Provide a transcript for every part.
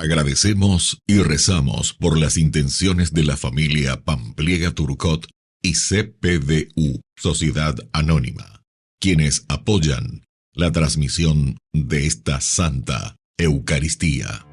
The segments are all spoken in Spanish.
Agradecemos y rezamos por las intenciones de la familia Pampliega Turcot y CPDU, Sociedad Anónima, quienes apoyan la transmisión de esta Santa Eucaristía.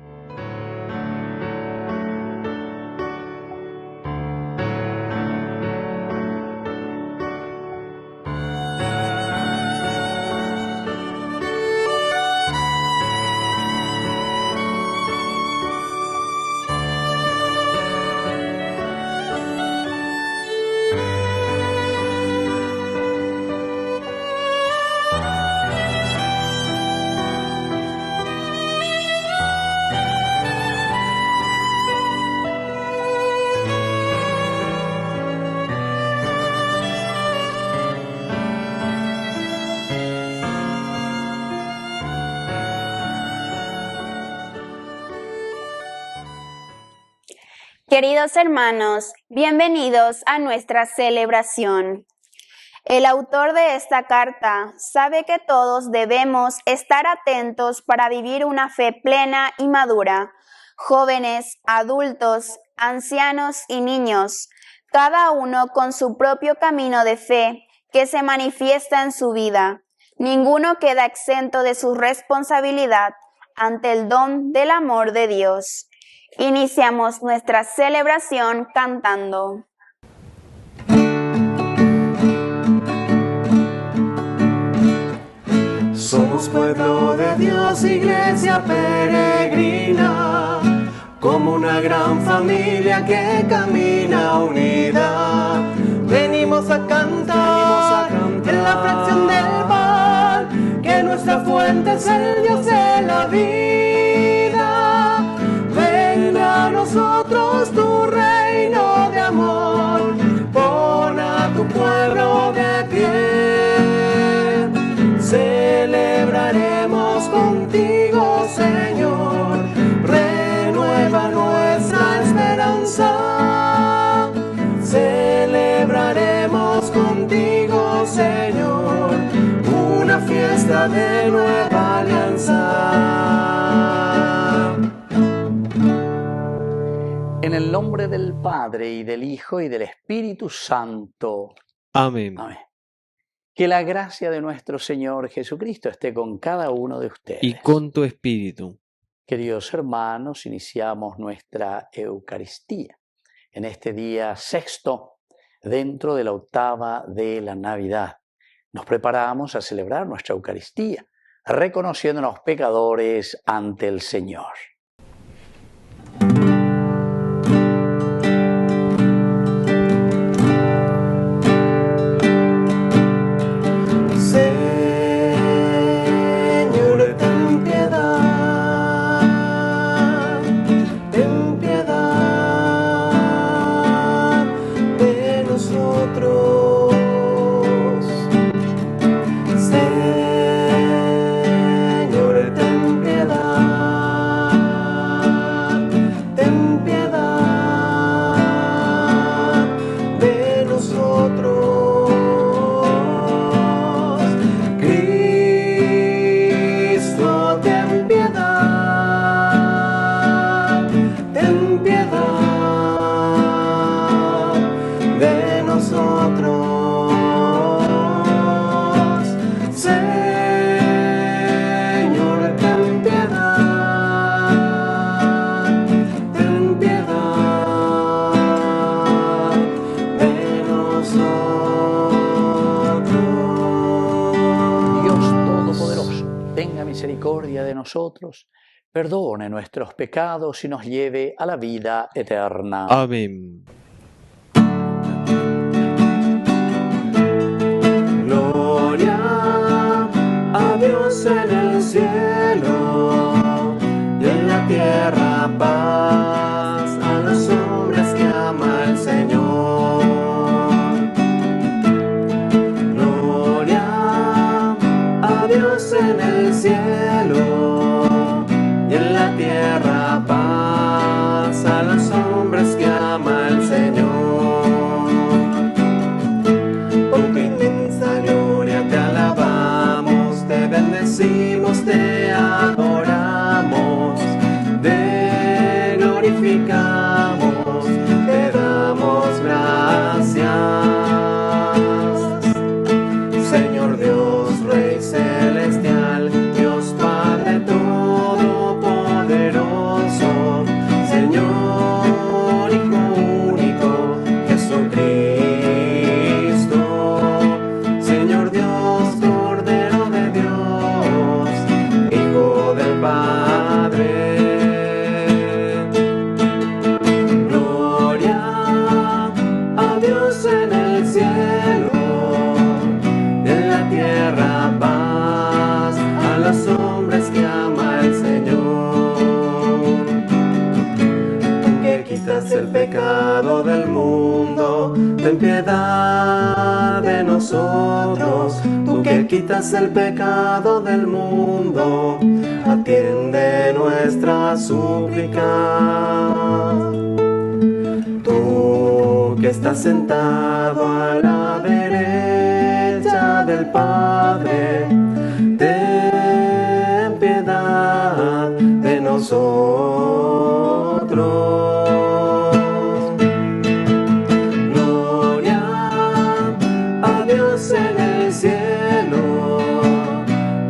Queridos hermanos, bienvenidos a nuestra celebración. El autor de esta carta sabe que todos debemos estar atentos para vivir una fe plena y madura. Jóvenes, adultos, ancianos y niños, cada uno con su propio camino de fe que se manifiesta en su vida. Ninguno queda exento de su responsabilidad ante el don del amor de Dios. Iniciamos nuestra celebración cantando. Somos pueblo de Dios, iglesia peregrina, como una gran familia que camina unida. Venimos a cantar en la fracción del pan, que nuestra fuente es el Dios de la vida. Venga a nosotros tu reino de amor, pon a tu pueblo de pie. Celebraremos contigo, Señor, renueva nuestra esperanza. Celebraremos contigo, Señor, una fiesta de nueva alianza. En el nombre del Padre, y del Hijo, y del Espíritu Santo. Amén. Amén. Que la gracia de nuestro Señor Jesucristo esté con cada uno de ustedes. Y con tu espíritu. Queridos hermanos, iniciamos nuestra Eucaristía en este día sexto, dentro de la octava de la Navidad. Nos preparamos a celebrar nuestra Eucaristía, reconociéndonos pecadores ante el Señor. Misericordia de nosotros, perdone nuestros pecados y nos lleve a la vida eterna. Amén. Gloria a Dios en el cielo y en la tierra paz a los hombres que ama el Señor. Gloria a Dios en el cielo y en la tierra paz a los hombres que ama el Señor. mundo, ten piedad de nosotros. Tú que quitas el pecado del mundo, atiende nuestra súplica. Tú que estás sentado a la derecha del Padre, ten piedad de nosotros. Gloria a Dios en el cielo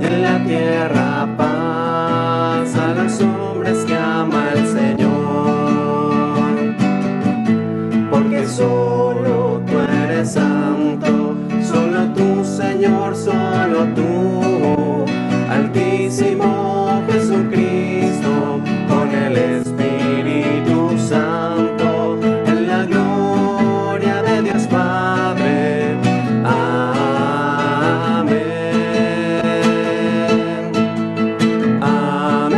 y en la tierra paz a los hombres que ama el Señor. Porque solo tú eres santo, solo tú, Señor, solo tú, Altísimo Jesucristo, con el Espíritu Santo, en la gloria de Dios Padre. Amén. Amén.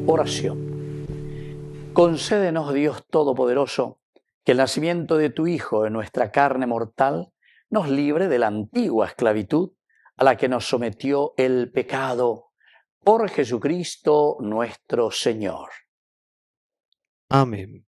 Oración. Concédenos, Dios Todopoderoso, que el nacimiento de tu Hijo en nuestra carne mortal nos libre de la antigua esclavitud a la que nos sometió el pecado, por Jesucristo nuestro Señor. Amén.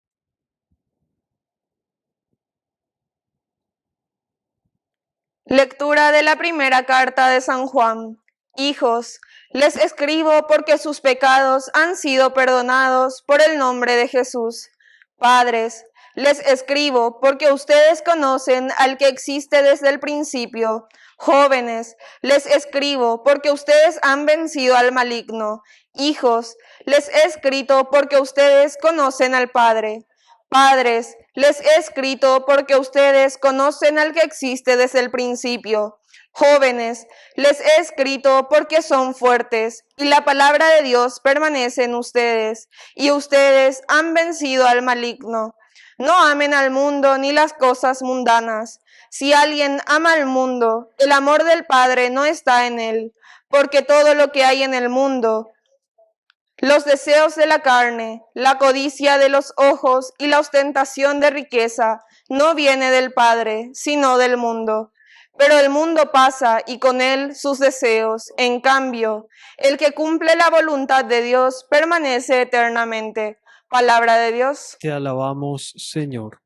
Lectura de la primera carta de San Juan. Hijos, les escribo porque sus pecados han sido perdonados por el nombre de Jesús. Padres, les escribo porque ustedes conocen al que existe desde el principio. Jóvenes, les escribo porque ustedes han vencido al maligno. Hijos, les he escrito porque ustedes conocen al Padre. Padres, les he escrito porque ustedes conocen al que existe desde el principio. Jóvenes, les he escrito porque son fuertes y la palabra de Dios permanece en ustedes y ustedes han vencido al maligno. No amen al mundo ni las cosas mundanas. Si alguien ama al mundo, el amor del Padre no está en él, porque todo lo que hay en el mundo, los deseos de la carne, la codicia de los ojos y la ostentación de riqueza no viene del Padre, sino del mundo. Pero el mundo pasa y con él sus deseos. En cambio, el que cumple la voluntad de Dios permanece eternamente. Palabra de Dios. Te alabamos, Señor.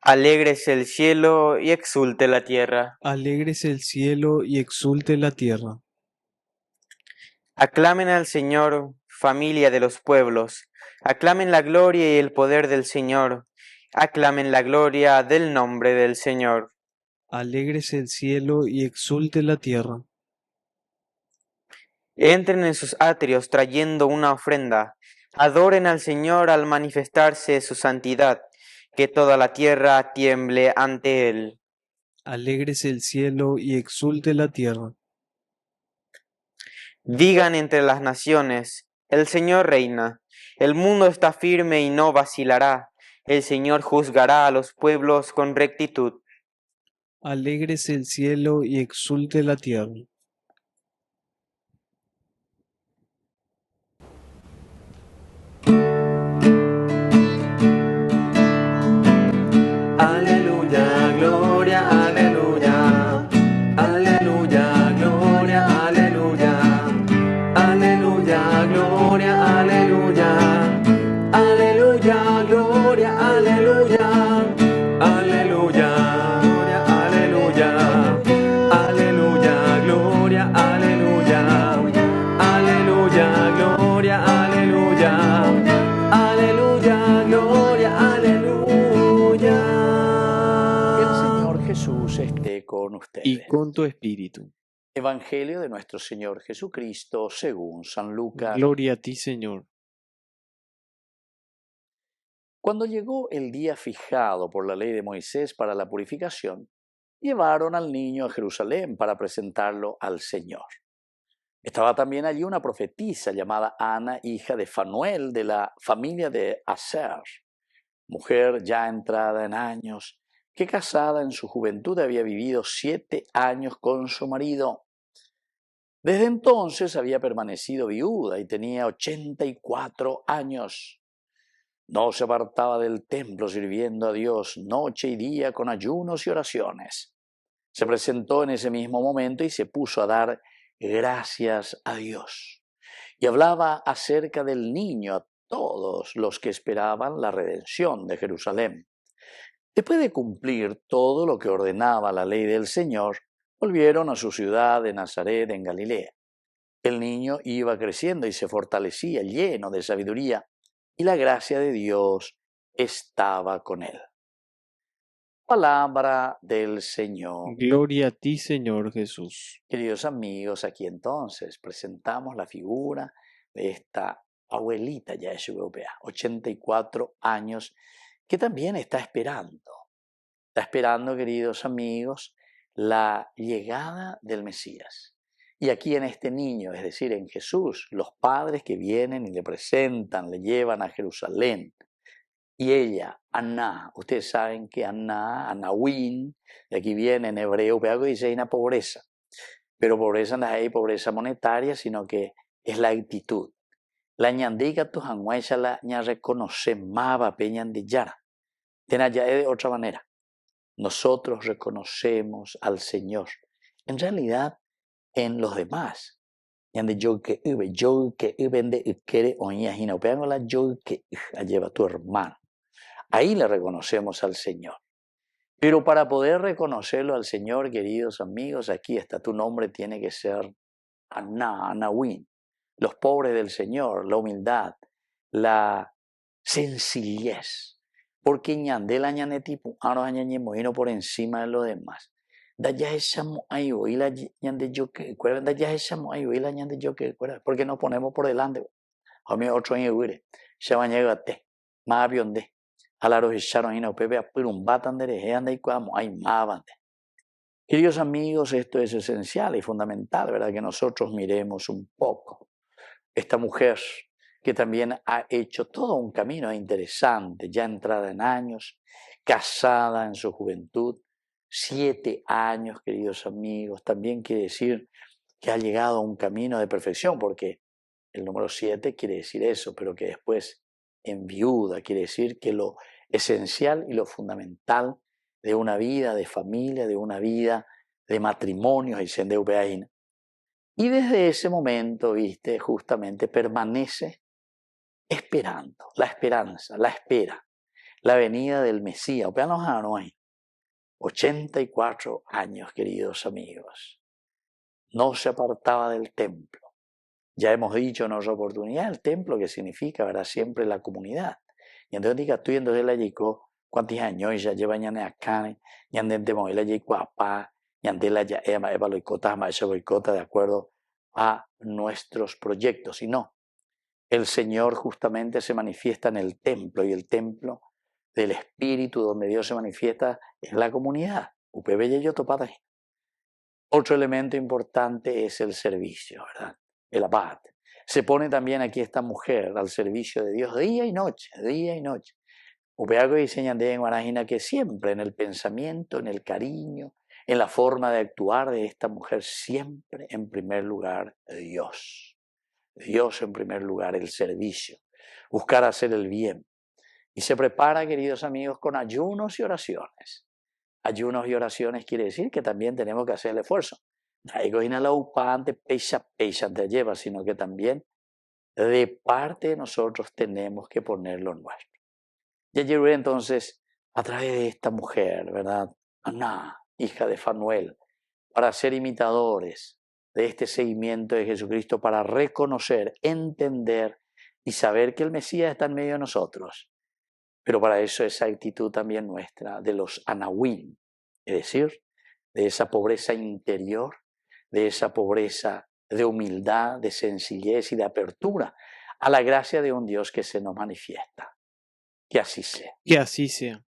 Alégrese el cielo y exulte la tierra. Alégrese el cielo y exulte la tierra. Aclamen al Señor, familia de los pueblos. Aclamen la gloria y el poder del Señor. Aclamen la gloria del nombre del Señor. Alégrese el cielo y exulte la tierra. Entren en sus atrios trayendo una ofrenda. Adoren al Señor al manifestarse su santidad. Que toda la tierra tiemble ante Él. Alégrese el cielo y exulte la tierra. Digan entre las naciones, el Señor reina. El mundo está firme y no vacilará. El Señor juzgará a los pueblos con rectitud. Alégrese el cielo y exulte la tierra. Aleluya, gloria, aleluya. Aleluya, gloria, aleluya. Aleluya, gloria, aleluya. Aleluya, gloria, aleluya. Aleluya, gloria, aleluya. Aleluya, gloria, aleluya. Aleluya, gloria, aleluya. Aleluya, gloria, aleluya. El Señor Jesús esté con ustedes. Y con tu espíritu. Evangelio de nuestro Señor Jesucristo según San Lucas. Gloria a ti, Señor. Cuando llegó el día fijado por la ley de Moisés para la purificación, llevaron al niño a Jerusalén para presentarlo al Señor. Estaba también allí una profetisa llamada Ana, hija de Fanuel, de la familia de Aser, mujer ya entrada en años, que casada en su juventud había vivido 7 años con su marido. Desde entonces había permanecido viuda y tenía 84 años. No se apartaba del templo sirviendo a Dios noche y día con ayunos y oraciones. Se presentó en ese mismo momento y se puso a dar gracias a Dios. Y hablaba acerca del niño a todos los que esperaban la redención de Jerusalén. Después de cumplir todo lo que ordenaba la ley del Señor, volvieron a su ciudad de Nazaret en Galilea. El niño iba creciendo y se fortalecía, lleno de sabiduría, y la gracia de Dios estaba con él. Palabra del Señor. Gloria a ti, Señor Jesús. Queridos amigos, aquí entonces presentamos la figura de esta abuelita ya es europea, 84 años, que también está esperando, queridos amigos, la llegada del Mesías. Y aquí en este niño, es decir, en Jesús, los padres que vienen y le presentan, le llevan a Jerusalén. Y ella, Aná, ustedes saben que Aná, Anawin, de aquí viene en hebreo, pero dice una pobreza. Pero pobreza no es pobreza monetaria, sino que es la actitud. La ñandiga tu hanguaisa la ña reconoce maba peñan de yara. Ya de otra manera. Nosotros reconocemos al Señor. En realidad, en los demás. Ñande yo que de quiere oña hina la yo que lleva tu hermano. Ahí le reconocemos al Señor. Pero para poder reconocerlo al Señor, queridos amigos, aquí está tu nombre, tiene que ser Anawin. Los pobres del Señor, la humildad, la sencillez. Porque ñandela ñanetipu, no por encima de los demás. Porque nos ponemos por delante. A mí otro año se va a llegar más avión de. A la rojicharon y no pepe a pirumbatan de anda y cuamo hay más. Queridos amigos, esto es esencial y fundamental, ¿verdad? Que nosotros miremos un poco. Esta mujer que también ha hecho todo un camino interesante, ya entrada en años, casada en su juventud, 7 años, queridos amigos, también quiere decir que ha llegado a un camino de perfección, porque el número 7 quiere decir eso, pero que después en viuda quiere decir que lo esencial y lo fundamental de una vida de familia, de una vida de matrimonio, y sendeupeaína. Y desde ese momento, viste, justamente permanece esperando, la esperanza, la espera, la venida del Mesías. 84 años, queridos amigos. No se apartaba del templo. Ya hemos dicho en otra oportunidad el templo, que significa, ¿verdad?, siempre la comunidad. Y entonces diga, tú entonces la llegó, ¿cuántos años ya lleva ñane acá? Ñande la llegó a pa, ñande la ya ema boicota, de acuerdo a nuestros proyectos. Y no, el Señor justamente se manifiesta en el templo, y el templo del Espíritu donde Dios se manifiesta es la comunidad. Otro elemento importante es el servicio, ¿verdad? El abad. Se pone también aquí esta mujer al servicio de Dios día y noche, día y noche. Upeago diseñan de Guarajina que siempre en el pensamiento, en el cariño, en la forma de actuar de esta mujer, siempre en primer lugar Dios. Dios en primer lugar, el servicio, buscar hacer el bien. Y se prepara, queridos amigos, con ayunos y oraciones. Ayunos y oraciones quiere decir que también tenemos que hacer el esfuerzo. Sino que también de parte de nosotros tenemos que poner lo nuestro. Ya llegué entonces a través de esta mujer, ¿verdad? Aná, hija de Fanuel, para ser imitadores de este seguimiento de Jesucristo, para reconocer, entender y saber que el Mesías está en medio de nosotros. Pero para eso esa actitud también nuestra de los Anawin, es decir, de esa pobreza interior, de esa pobreza de humildad, de sencillez y de apertura a la gracia de un Dios que se nos manifiesta. Que así sea. Que así sea.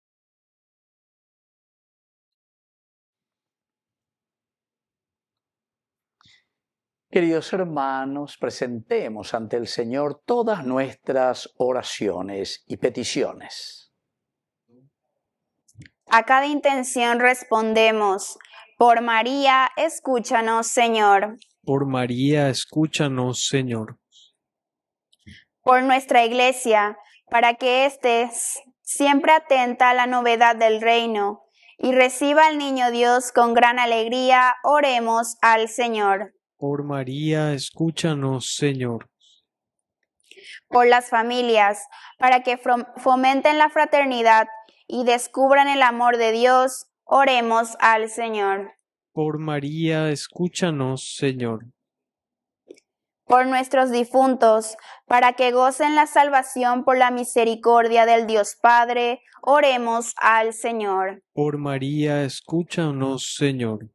Queridos hermanos, presentemos ante el Señor todas nuestras oraciones y peticiones. A cada intención respondemos. Por María, escúchanos, Señor. Por María, escúchanos, Señor. Por nuestra Iglesia, para que estés siempre atenta a la novedad del reino y reciba al Niño Dios con gran alegría, oremos al Señor. Por María, escúchanos, Señor. Por las familias, para que fomenten la fraternidad y descubran el amor de Dios, oremos al Señor. Por María, escúchanos, Señor. Por nuestros difuntos, para que gocen la salvación por la misericordia del Dios Padre, oremos al Señor. Por María, escúchanos, Señor.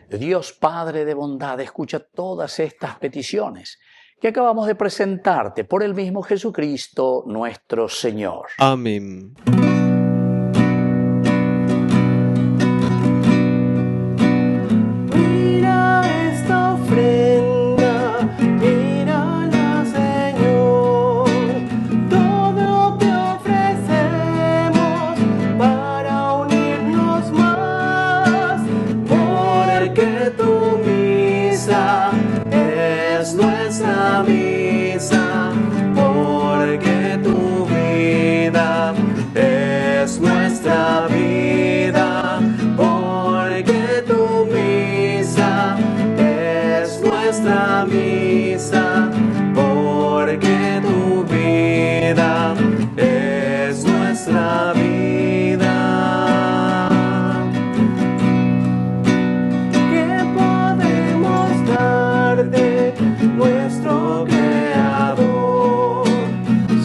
Dios Padre de bondad, escucha todas estas peticiones que acabamos de presentarte por el mismo Jesucristo nuestro Señor. Amén. Mira esta ofrenda, mírala, Señor. Todo te ofrecemos para unirnos más, porque tu misa es nuestra misa, porque tu vida es nuestra vida, porque tu misa es nuestra misa, porque tu vida es nuestra vida. ¿Qué podemos darte, nuestro Creador?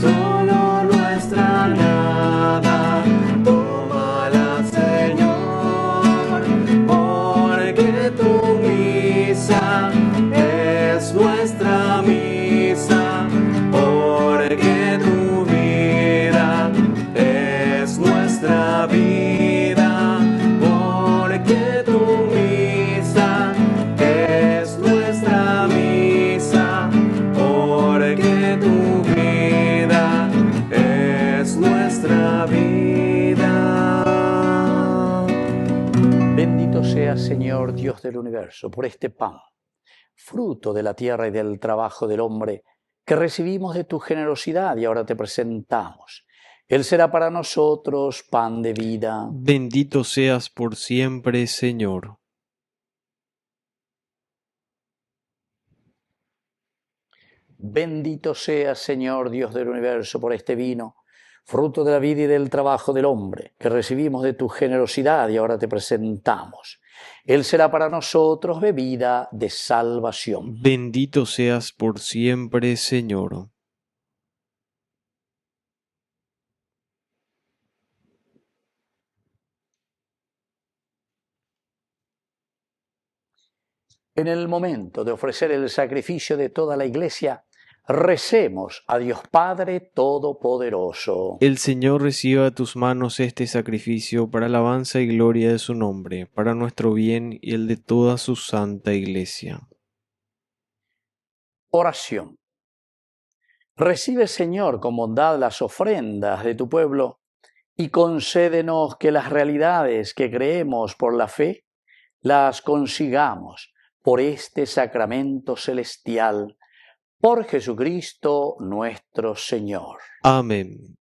Solo nuestra nada, tómala, Señor, porque tu misa es nuestra misa, porque tu vida es nuestra vida, porque tu misa es nuestra misa, porque tu vida es nuestra vida. Bendito seas, Señor Dios del universo, por este pan, fruto de la tierra y del trabajo del hombre, que recibimos de tu generosidad y ahora te presentamos. Él será para nosotros pan de vida. Bendito seas por siempre, Señor. Bendito seas, Señor Dios del universo, por este vino, fruto de la vida y del trabajo del hombre, que recibimos de tu generosidad y ahora te presentamos. Él será para nosotros bebida de salvación. Bendito seas por siempre, Señor. En el momento de ofrecer el sacrificio de toda la Iglesia, recemos a Dios Padre Todopoderoso. El Señor reciba de tus manos este sacrificio para alabanza y gloria de su nombre, para nuestro bien y el de toda su santa Iglesia. Oración. Recibe, Señor, con bondad las ofrendas de tu pueblo y concédenos que las realidades que creemos por la fe las consigamos por este sacramento celestial, por Jesucristo nuestro Señor. Amén.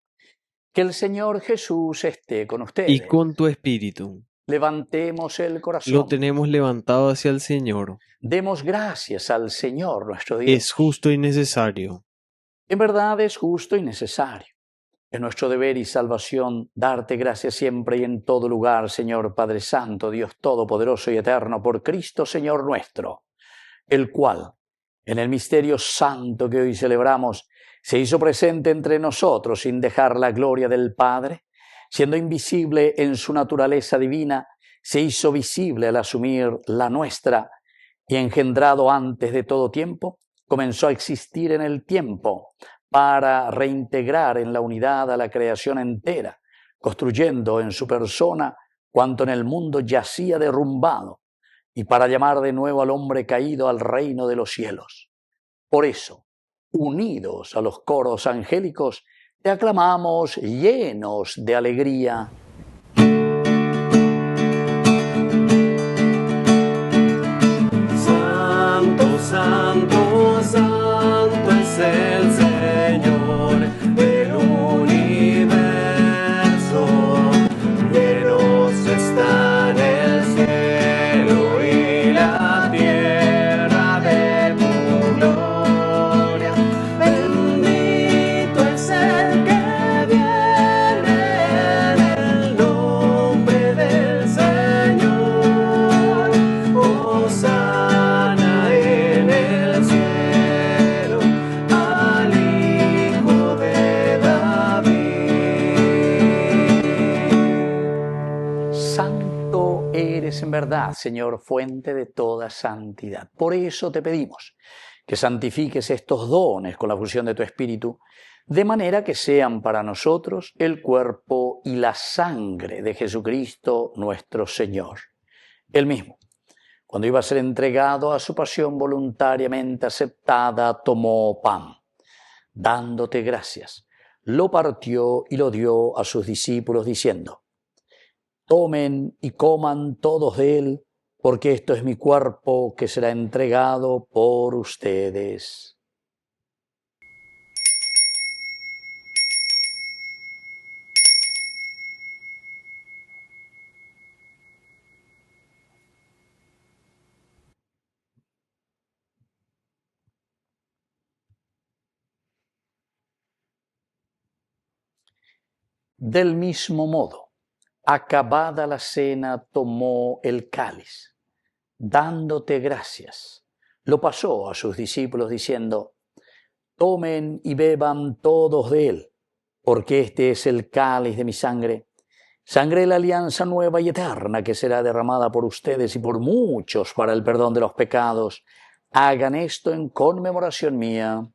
Que el Señor Jesús esté con ustedes. Y con tu espíritu. Levantemos el corazón. Lo tenemos levantado hacia el Señor. Demos gracias al Señor nuestro Dios. Es justo y necesario. En verdad es justo y necesario. Es nuestro deber y salvación darte gracias siempre y en todo lugar, Señor Padre Santo, Dios Todopoderoso y Eterno, por Cristo Señor nuestro, el cual, en el misterio santo que hoy celebramos, se hizo presente entre nosotros sin dejar la gloria del Padre, siendo invisible en su naturaleza divina, se hizo visible al asumir la nuestra y engendrado antes de todo tiempo, comenzó a existir en el tiempo para reintegrar en la unidad a la creación entera, construyendo en su persona cuanto en el mundo yacía derrumbado, y para llamar de nuevo al hombre caído al reino de los cielos. Por eso, unidos a los coros angélicos, te aclamamos llenos de alegría. Santo eres en verdad, Señor, fuente de toda santidad. Por eso te pedimos que santifiques estos dones con la fusión de tu Espíritu, de manera que sean para nosotros el cuerpo y la sangre de Jesucristo nuestro Señor. Él mismo, cuando iba a ser entregado a su pasión voluntariamente aceptada, tomó pan. Dándote gracias, lo partió y lo dio a sus discípulos diciendo: tomen y coman todos de él, porque esto es mi cuerpo que será entregado por ustedes. Del mismo modo, acabada la cena, tomó el cáliz, dándote gracias, lo pasó a sus discípulos diciendo: tomen y beban todos de él, porque este es el cáliz de mi sangre, sangre de la alianza nueva y eterna que será derramada por ustedes y por muchos para el perdón de los pecados. Hagan esto en conmemoración mía.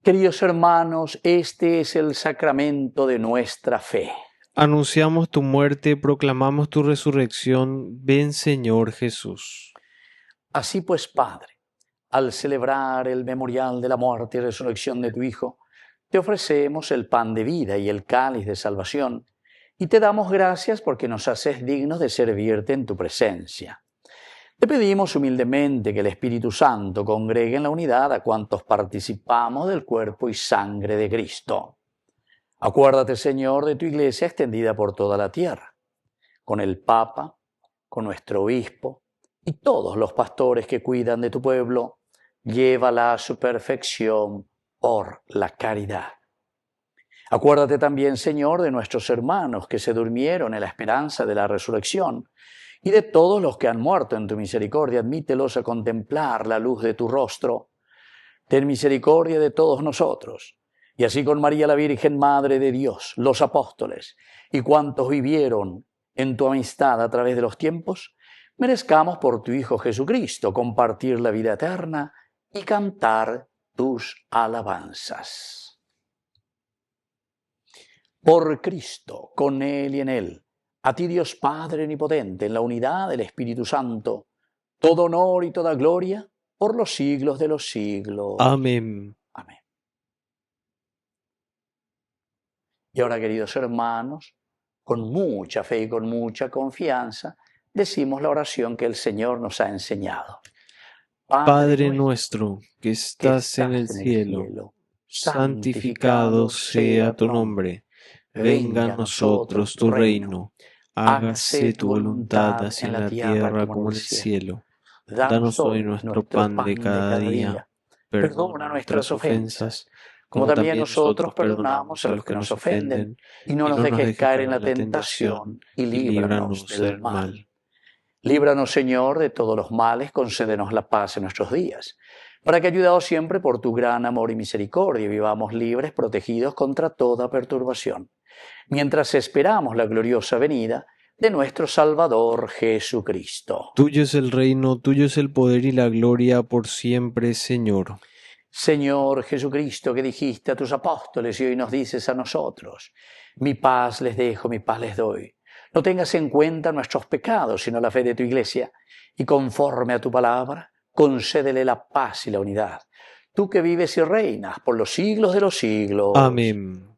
Queridos hermanos, este es el sacramento de nuestra fe. Anunciamos tu muerte, proclamamos tu resurrección. Ven, Señor Jesús. Así pues, Padre, al celebrar el memorial de la muerte y resurrección de tu Hijo, te ofrecemos el pan de vida y el cáliz de salvación, y te damos gracias porque nos haces dignos de servirte en tu presencia. Te pedimos humildemente que el Espíritu Santo congregue en la unidad a cuantos participamos del cuerpo y sangre de Cristo. Acuérdate, Señor, de tu Iglesia extendida por toda la tierra, con el Papa, con nuestro Obispo y todos los pastores que cuidan de tu pueblo. Llévala a su perfección por la caridad. Acuérdate también, Señor, de nuestros hermanos que se durmieron en la esperanza de la resurrección, y de todos los que han muerto en tu misericordia. Admítelos a contemplar la luz de tu rostro. Ten misericordia de todos nosotros, y así con María la Virgen, Madre de Dios, los apóstoles y cuantos vivieron en tu amistad a través de los tiempos, merezcamos por tu Hijo Jesucristo compartir la vida eterna y cantar tus alabanzas. Por Cristo, con Él y en Él, a ti, Dios Padre omnipotente, en la unidad del Espíritu Santo, todo honor y toda gloria por los siglos de los siglos. Amén. Amén. Y ahora, queridos hermanos, con mucha fe y con mucha confianza, decimos la oración que el Señor nos ha enseñado. Padre nuestro, que estás en el cielo, santificado sea tu nombre. Venga a nosotros tu reino. Hágase tu voluntad, así en la tierra como en el cielo. Danos hoy nuestro pan de cada día. Perdona nuestras ofensas, como también nosotros perdonamos a los que nos ofenden. Y no nos dejes caer en la tentación, y líbranos del mal. Líbranos, Señor, de todos los males, concédenos la paz en nuestros días, para que, ayudados siempre por tu gran amor y misericordia, vivamos libres, protegidos contra toda perturbación, mientras esperamos la gloriosa venida de nuestro Salvador Jesucristo. Tuyo es el reino, tuyo es el poder y la gloria por siempre, Señor. Señor Jesucristo, que dijiste a tus apóstoles y hoy nos dices a nosotros: mi paz les dejo, mi paz les doy. No tengas en cuenta nuestros pecados, sino la fe de tu Iglesia, y conforme a tu palabra, concédele la paz y la unidad. Tú que vives y reinas por los siglos de los siglos. Amén.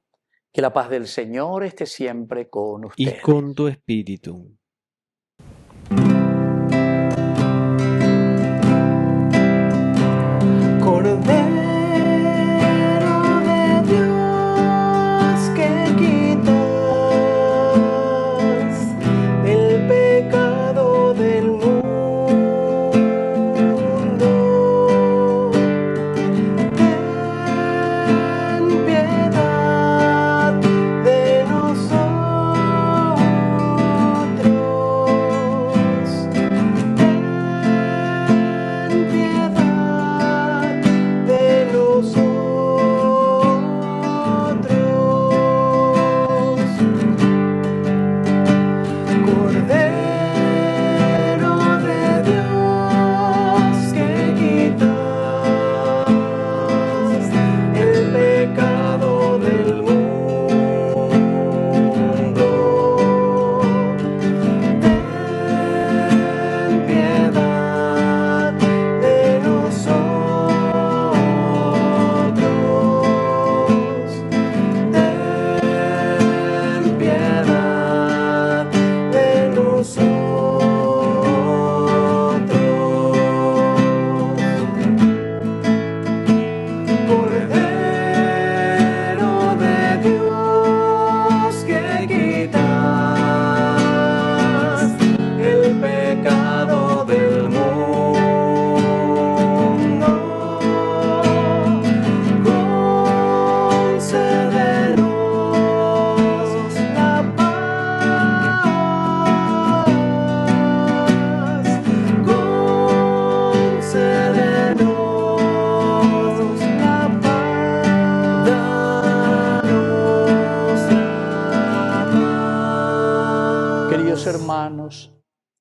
Que la paz del Señor esté siempre con ustedes. Y con tu espíritu. Cordero de Dios, que quitas el pecado del mundo, ten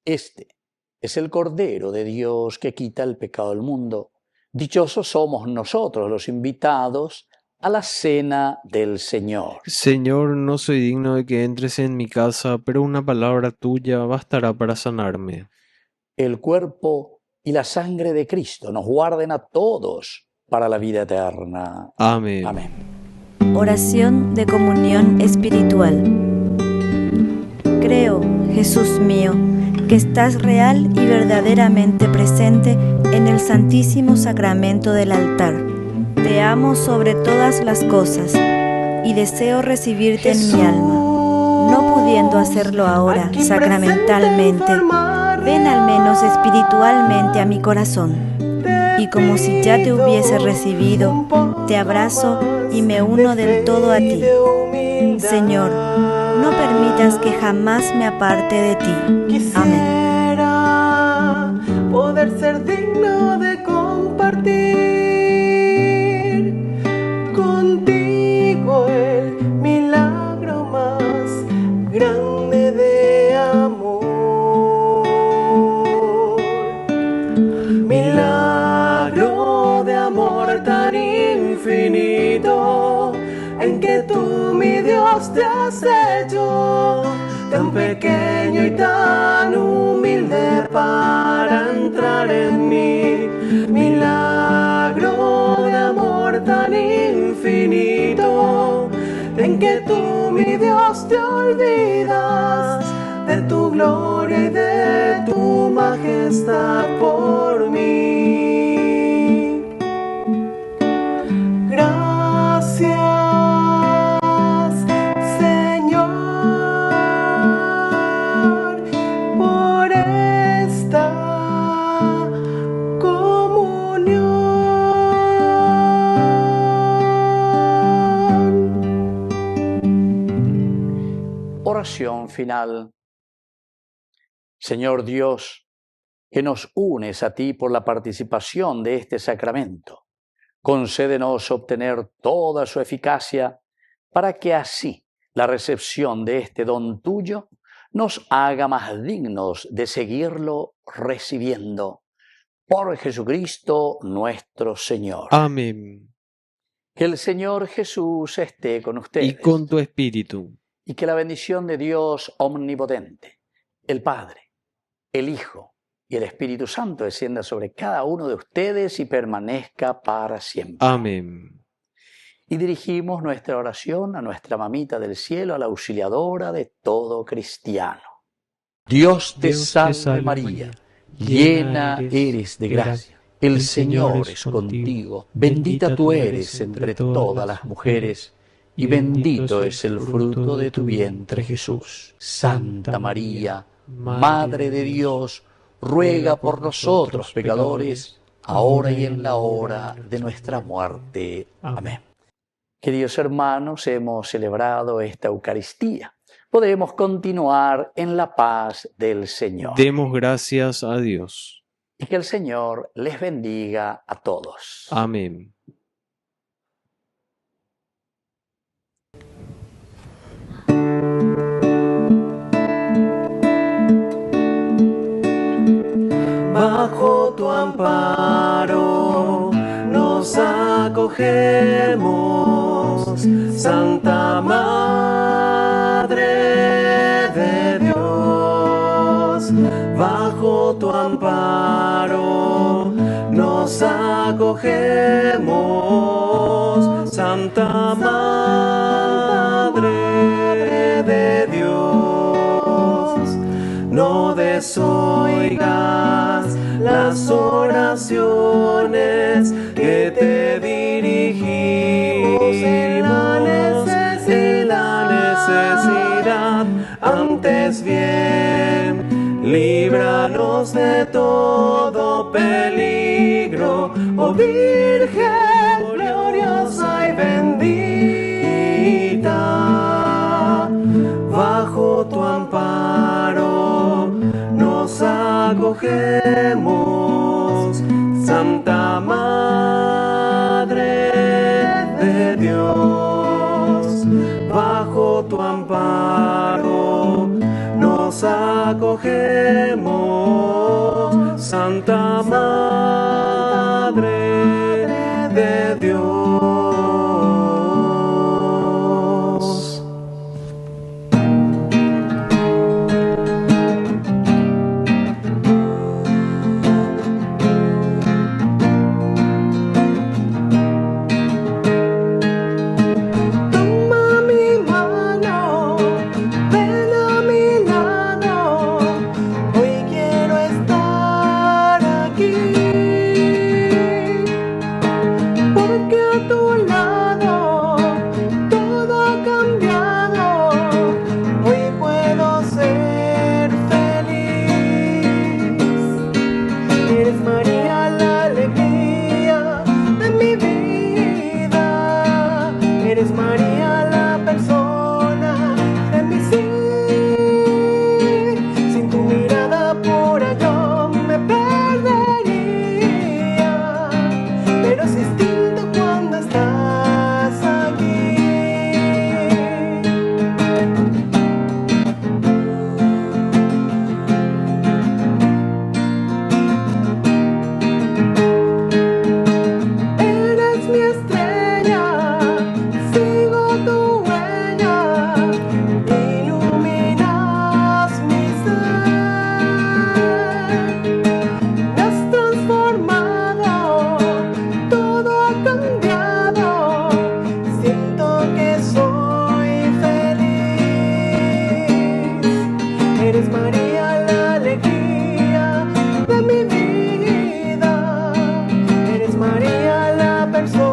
Este es el Cordero de Dios que quita el pecado del mundo. Dichosos somos nosotros los invitados a la cena del Señor. Señor, no soy digno de que entres en mi casa, pero una palabra tuya bastará para sanarme. El cuerpo y la sangre de Cristo nos guarden a todos para la vida eterna. Amén. Amén. Oración de comunión espiritual. Creo, Jesús mío, que estás real y verdaderamente presente en el Santísimo Sacramento del altar. Te amo sobre todas las cosas y deseo recibirte en mi alma. No pudiendo hacerlo ahora sacramentalmente, ven al menos espiritualmente a mi corazón. Y como si ya te hubiese recibido, te abrazo y me uno del todo a ti. Señor, no permitas que jamás me aparte de ti. Amén. Quisiera poder ser digno de compartir contigo el milagro más grande de amor. Milagro de amor tan infinito en que tú, mi Dios, te has hecho tan pequeño y tan humilde para entrar en mí. Milagro de amor tan infinito en que tú, mi Dios, te olvidas de tu gloria y de tu majestad por mí. Gracias, Señor, por esta comunión. Oración final. Señor Dios, que nos unes a ti por la participación de este sacramento, concédenos obtener toda su eficacia para que así la recepción de este don tuyo nos haga más dignos de seguirlo recibiendo. Por Jesucristo nuestro Señor. Amén. Que el Señor Jesús esté con ustedes. Y con tu espíritu. Y que la bendición de Dios omnipotente, el Padre, el Hijo y el Espíritu Santo descienda sobre cada uno de ustedes y permanezca para siempre. Amén. Y dirigimos nuestra oración a nuestra mamita del cielo, a la auxiliadora de todo cristiano. Dios te salve María, llena eres de gracia. El Señor es contigo. Bendita tú eres entre todas las mujeres, y bendito es el fruto de tu vientre, Jesús. Santa María, Madre de Dios, ruega por nosotros pecadores, ahora y en la hora de nuestra muerte. Amén. Queridos hermanos, hemos celebrado esta Eucaristía. Podemos continuar en la paz del Señor. Demos gracias a Dios. Y que el Señor les bendiga a todos. Amén. Bajo tu amparo nos acogemos, Santa Madre de Dios. Bajo tu amparo nos acogemos, Santa Madre de Dios. No desoigas las oraciones que te dirigimos en la necesidad. Antes bien, líbranos de todo peligro, oh Virgen gloriosa y bendita. Bajo tu amparo nos acogemos, Santa Madre de Dios. Bajo tu amparo nos acogemos, Santa Madre de Dios. Eres María la alegría de mi vida, eres María la persona